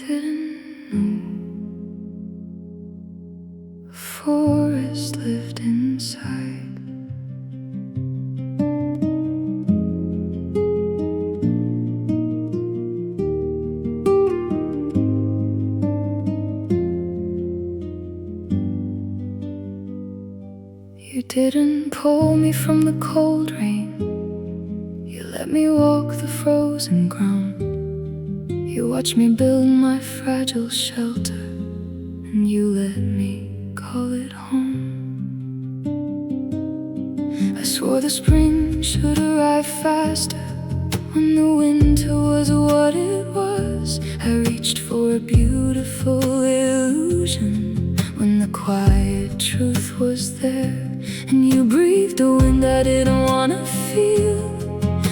didn't know a forest lived inside. You didn't pull me from the cold rain. You let me walk the frozen ground. You watched me build my fragile shelter, and you let me call it home. I swore the spring should arrive faster when the winter was what it was. I reached for a beautiful illusion when the quiet truth was there. And you breathed a wind I didn't wanna feel,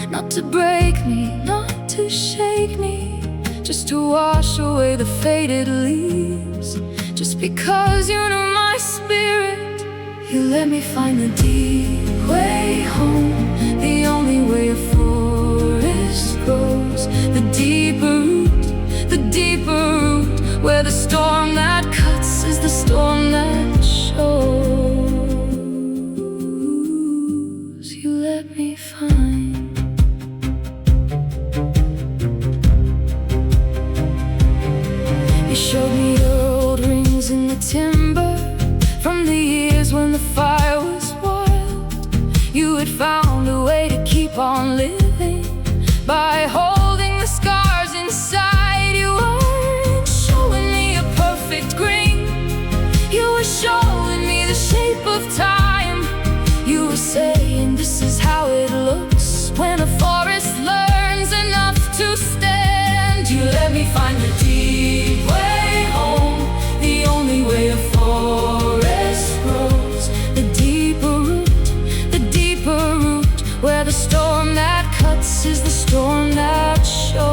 not to break me, not to shake me, just to wash away the faded leaves. Just because you know my spirit, you let me find the deep way home, the only way a forest grows. The deeper root, the deeper root, where the storm that cuts is the storm that shows. You let me find. You showed me your old rings in the timber from the years when the fire was wild. You had found a way to keep on living by holding the scars inside. You weren't showing me a perfect green, you were showing me the shape of time. You were saying this is how it looks when a forest learns enough to stand. You let me find the deep way home, the only way a forest grows. The deeper root, where the storm that cuts is the storm that shows.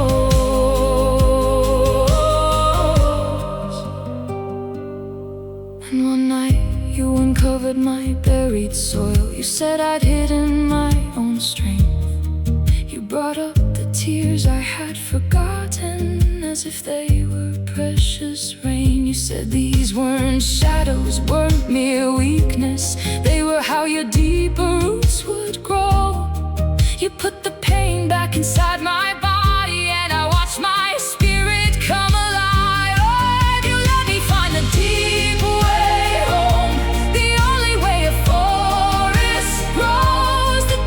And one night you uncovered my buried soil. You said I'd hidden my own strength. You brought up the tears I had forgotten as if they were precious rain. You said these weren't shadows, weren't mere weakness, they were how your deeper roots would grow. You put the pain back inside my body and I watched my spirit come alive. Oh, you let me find the deep way home, the only way a forest grows. The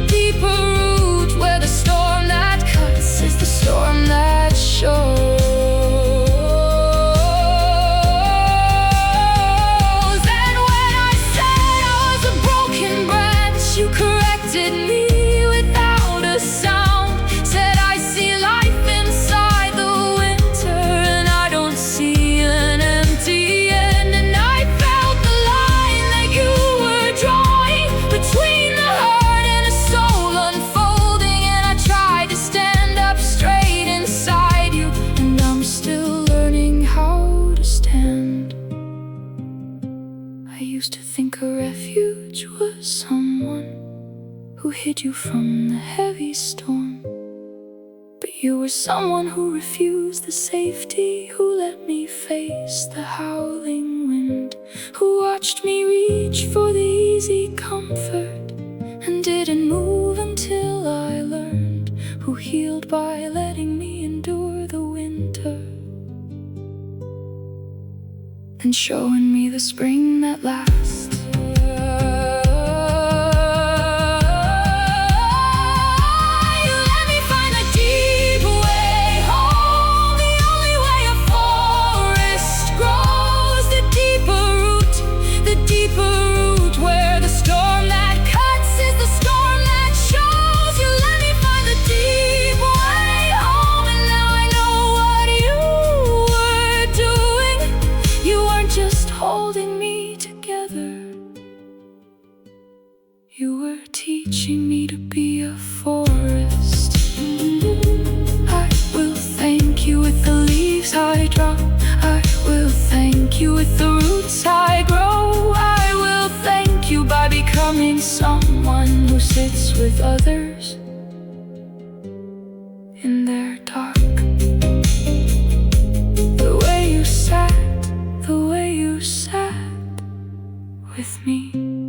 deeper root, where the storm that cuts is the storm that shows. And when I said I was a broken branch, you corrected me without a sound. Said I see life inside the winter and I don't see an empty end. And I felt the line that you were drawing between the hurt and a soul unfolding. And I tried to stand up straight inside you, and I'm still learning how to stand. I used to think a refuge was someone who hid you from the heavy storm, but you were someone who refused the safety, who let me face the howling wind, who watched me reach for the easy comfort and didn't move until I learned, who healed by letting me endure the winter and showing me the spring that lasts. Holding me together, you were teaching me to be a forest. I will thank you with the leaves I drop, I will thank you with the roots I grow. I will thank you by becoming someone who sits with others in their dark. with me.